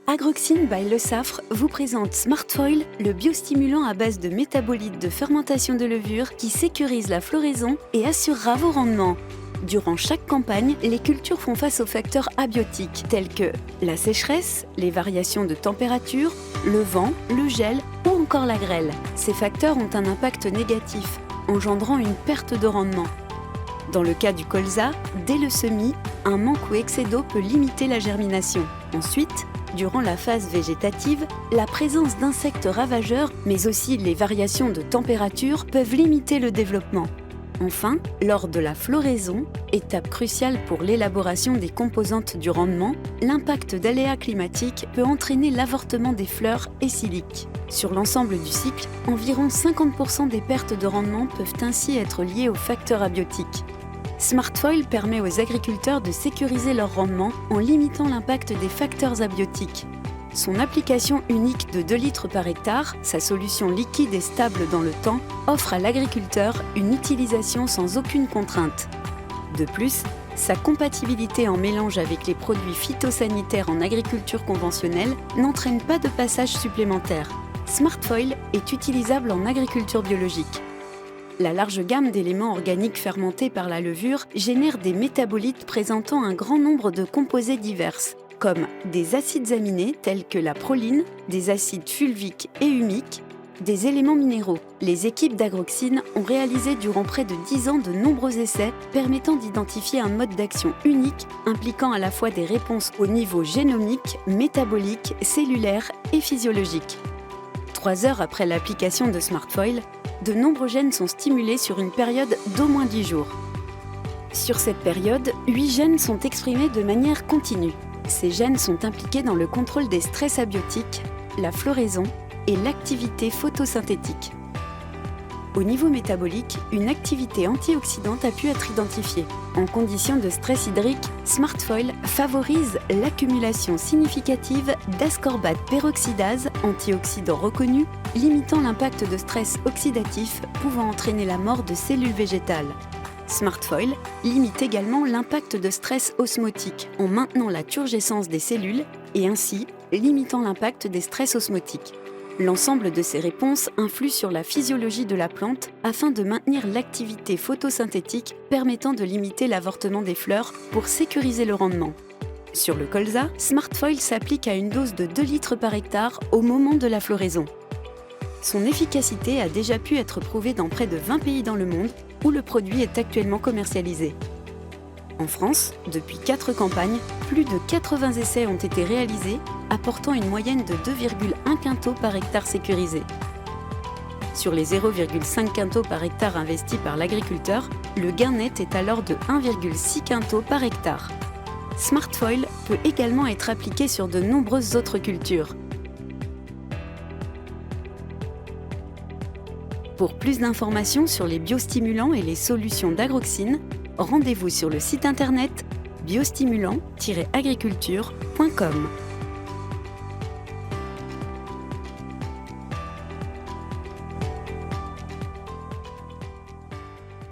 Agroxine by Le Saffre vous présente Smartfoil, le biostimulant à base de métabolites de fermentation de levure qui sécurise la floraison et assurera vos rendements. Durant chaque campagne, les cultures font face aux facteurs abiotiques tels que la sécheresse, les variations de température, le vent, le gel ou encore la grêle. Ces facteurs ont un impact négatif, engendrant une perte de rendement. Dans le cas du colza, dès le semis, un manque ou excès d'eau peut limiter la germination. Ensuite, durant la phase végétative, la présence d'insectes ravageurs, mais aussi les variations de température peuvent limiter le développement. Enfin, lors de la floraison, étape cruciale pour l'élaboration des composantes du rendement, l'impact d'aléas climatiques peut entraîner l'avortement des fleurs et siliques. Sur l'ensemble du cycle, environ 50% des pertes de rendement peuvent ainsi être liées aux facteurs abiotiques. Smartfoil permet aux agriculteurs de sécuriser leur rendement en limitant l'impact des facteurs abiotiques. Son application unique de 2 litres par hectare, sa solution liquide et stable dans le temps, offre à l'agriculteur une utilisation sans aucune contrainte. De plus, sa compatibilité en mélange avec les produits phytosanitaires en agriculture conventionnelle n'entraîne pas de passage supplémentaire. Smartfoil est utilisable en agriculture biologique. La large gamme d'éléments organiques fermentés par la levure génère des métabolites présentant un grand nombre de composés divers, comme des acides aminés tels que la proline, des acides fulviques et humiques, des éléments minéraux. Les équipes d'Agroxine ont réalisé durant près de 10 ans de nombreux essais permettant d'identifier un mode d'action unique impliquant à la fois des réponses au niveau génomique, métabolique, cellulaire et physiologique. 3 heures après l'application de Smartfoil, de nombreux gènes sont stimulés sur une période d'au moins 10 jours. Sur cette période, 8 gènes sont exprimés de manière continue. Ces gènes sont impliqués dans le contrôle des stress abiotiques, la floraison et l'activité photosynthétique. Au niveau métabolique, une activité antioxydante a pu être identifiée. En conditions de stress hydrique, Smartfoil favorise l'accumulation significative d'ascorbate peroxydase, antioxydant reconnu, limitant l'impact de stress oxydatif pouvant entraîner la mort de cellules végétales. Smartfoil limite également l'impact de stress osmotique en maintenant la turgescence des cellules et ainsi limitant l'impact des stress osmotiques. L'ensemble de ces réponses influe sur la physiologie de la plante afin de maintenir l'activité photosynthétique permettant de limiter l'avortement des fleurs pour sécuriser le rendement. Sur le colza, Smartfoil s'applique à une dose de 2 litres par hectare au moment de la floraison. Son efficacité a déjà pu être prouvée dans près de 20 pays dans le monde où le produit est actuellement commercialisé. En France, depuis 4 campagnes, plus de 80 essais ont été réalisés, apportant une moyenne de 2,1 quintaux par hectare sécurisé. Sur les 0,5 quintaux par hectare investis par l'agriculteur, le gain net est alors de 1,6 quintaux par hectare. Smartfoil peut également être appliqué sur de nombreuses autres cultures. Pour plus d'informations sur les biostimulants et les solutions d'Agroxine, rendez-vous sur le site internet biostimulant-agriculture.com.